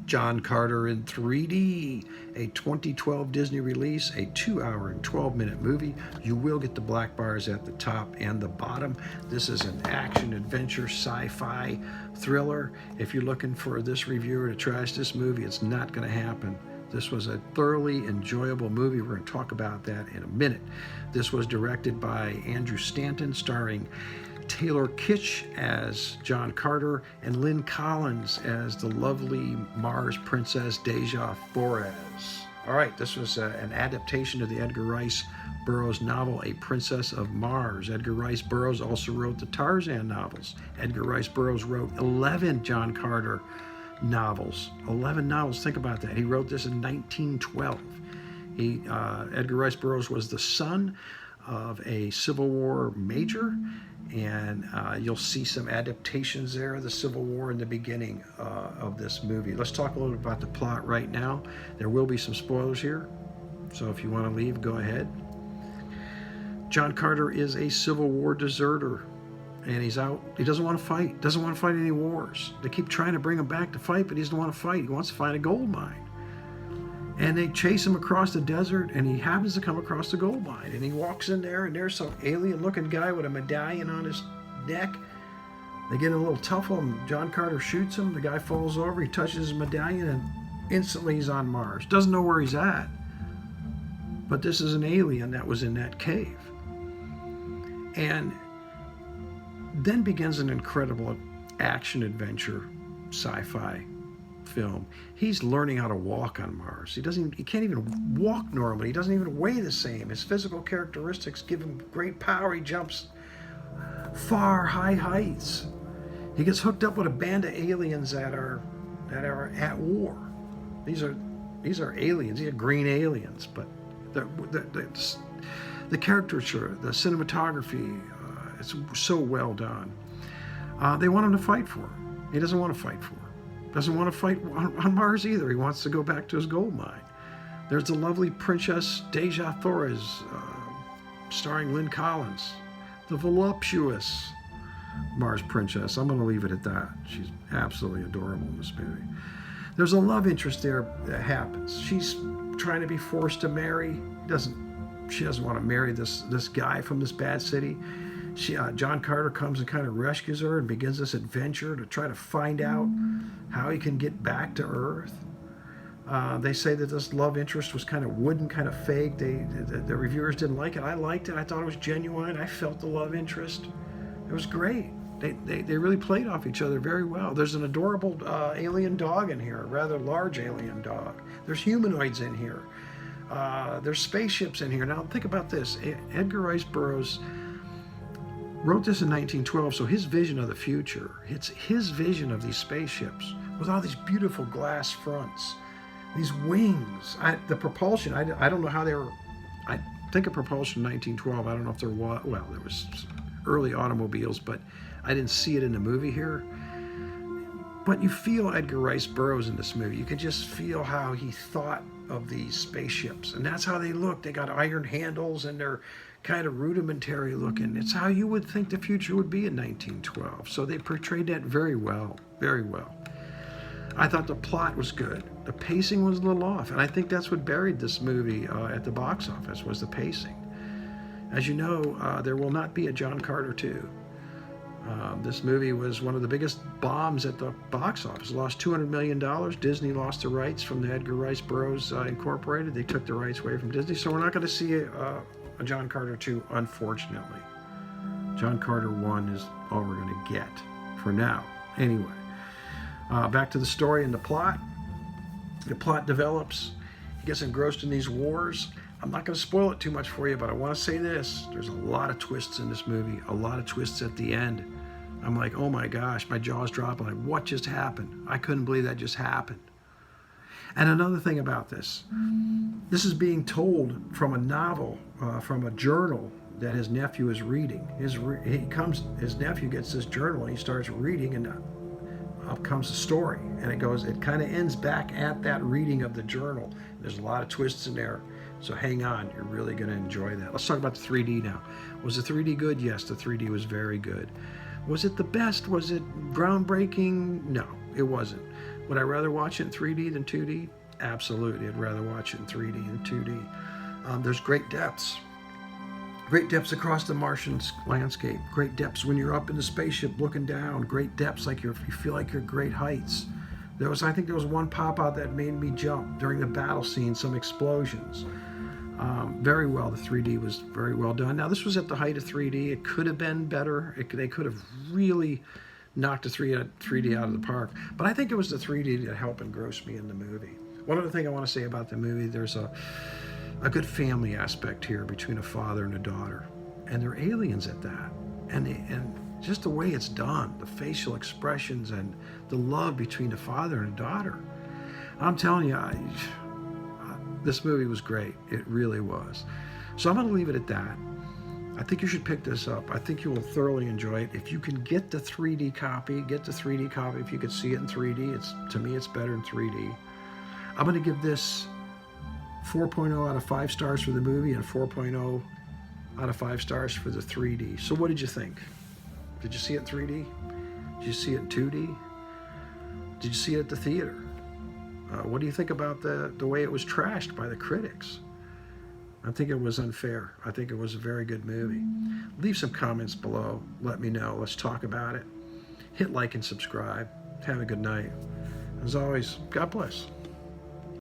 John Carter in 3D, a 2012 Disney release, a 2-hour and 12-minute movie. You will get the black bars at the top and the bottom. This is an action, adventure, sci-fi thriller. If you're looking for this reviewer to trash this movie, it's not going to happen. This was a thoroughly enjoyable movie. We're going to talk about that in a minute. This was directed by Andrew Stanton, starring Taylor Kitsch as John Carter and Lynn Collins as the lovely Mars princess Dejah Thoris. All right, this was an adaptation of the Edgar Rice Burroughs novel, A Princess of Mars. Edgar Rice Burroughs also wrote the Tarzan novels. Edgar Rice Burroughs wrote 11 John Carter novels. 11 novels, think about that. He wrote this in 1912. Edgar Rice Burroughs was the son of a Civil War major, and you'll see some adaptations there of the Civil War in the beginning of this movie. Let's talk a little bit about the plot right now. There will be some spoilers here, so if you want to leave, go ahead. John Carter is a Civil War deserter, and he's out. He doesn't want to fight. Doesn't want to fight any wars. They keep trying to bring him back to fight, but he doesn't want to fight. He wants to find a gold mine. And they chase him across the desert, and he happens to come across the gold mine. And he walks in there, and there's some alien-looking guy with a medallion on his neck. They get in a little tuffle, and John Carter shoots him. The guy falls over, he touches his medallion, and instantly he's on Mars. Doesn't know where he's at. But this is an alien that was in that cave. And then begins an incredible action-adventure sci-fi film. He's learning how to walk on Mars. He can't even walk normally. He doesn't even weigh the same. His physical characteristics give him great power. He jumps high heights. He gets hooked up with a band of aliens that are at war. These are aliens. These are green aliens, but the caricature, the cinematography, it's so well done. They want him to fight for him. He doesn't want to fight for him. Doesn't want to fight on Mars either. He wants to go back to his gold mine. There's the lovely Princess Dejah Thoris, starring Lynn Collins, the voluptuous Mars princess. I'm going to leave it at that. She's absolutely adorable in this movie. There's a love interest there that happens. She's trying to be forced to marry. She doesn't want to marry this guy from this bad city. John Carter comes and kind of rescues her and begins this adventure to try to find out how he can get back to Earth. They say that this love interest was kind of wooden, kind of fake. The reviewers didn't like it. I liked it. I thought it was genuine. I felt the love interest. It was great. They really played off each other very well. There's an adorable alien dog in here, a rather large alien dog. There's humanoids in here. There's spaceships in here. Now think about this. Edgar Rice Burroughs wrote this in 1912, so his vision of the future, it's his vision of these spaceships with all these beautiful glass fronts, these wings, the propulsion. I don't know how they were. I think of propulsion in 1912. I don't know if there was early automobiles, but I didn't see it in the movie here. But you feel Edgar Rice Burroughs in this movie. You can just feel how he thought of these spaceships, and that's how they look. They got iron handles, and they're kind of rudimentary looking. It's how you would think the future would be in 1912. So they portrayed that very well, very well. I thought the plot was good. The pacing was a little off, and I think that's what buried this movie at the box office, was the pacing. As you know, there will not be a John Carter 2. This movie was one of the biggest bombs at the box office. It lost $200 million. Disney lost the rights from the Edgar Rice Burroughs Incorporated. They took the rights away from Disney, so we're not going to see a John Carter 2, unfortunately. John Carter 1 is all we're going to get for now. Anyway, back to the story and the plot. The plot develops. He gets engrossed in these wars. I'm not going to spoil it too much for you, but I want to say this. There's a lot of twists in this movie, a lot of twists at the end. I'm like, oh my gosh, my jaw's dropping. Like, what just happened? I couldn't believe that just happened. And another thing about this is being told from a novel, from a journal that his nephew is reading. His nephew gets this journal and he starts reading, and up comes the story. And it kind of ends back at that reading of the journal. There's a lot of twists in there. So hang on, you're really going to enjoy that. Let's talk about the 3D now. Was the 3D good? Yes, the 3D was very good. Was it the best? Was it groundbreaking? No. It wasn't. Would I rather watch it in 3D than 2D? Absolutely, I'd rather watch it in 3D than 2D. There's great depths. Great depths across the Martian landscape. Great depths when you're up in the spaceship looking down. Great depths like you feel like you're at great heights. I think there was one pop out that made me jump during the battle scene, some explosions. Very well, the 3D was very well done. Now this was at the height of 3D. It could have been better. They could have really knocked the 3D out of the park. But I think it was the 3D that helped engross me in the movie. One other thing I want to say about the movie, there's a good family aspect here between a father and a daughter. And they're aliens at that. And just the way it's done, the facial expressions and the love between the father and the daughter. I'm telling you, this movie was great. It really was. So I'm going to leave it at that. I think you should pick this up. I think you will thoroughly enjoy it. If you can get the 3D copy, get the 3D copy. If you could see it in 3D, to me, it's better in 3D. I'm going to give this 4.0 out of 5 stars for the movie and 4.0 out of 5 stars for the 3D. So what did you think? Did you see it in 3D? Did you see it in 2D? Did you see it at the theater? What do you think about the way it was trashed by the critics? I think it was unfair. I think it was a very good movie. Leave some comments below. Let me know. Let's talk about it. Hit like and subscribe. Have a good night. As always, God bless.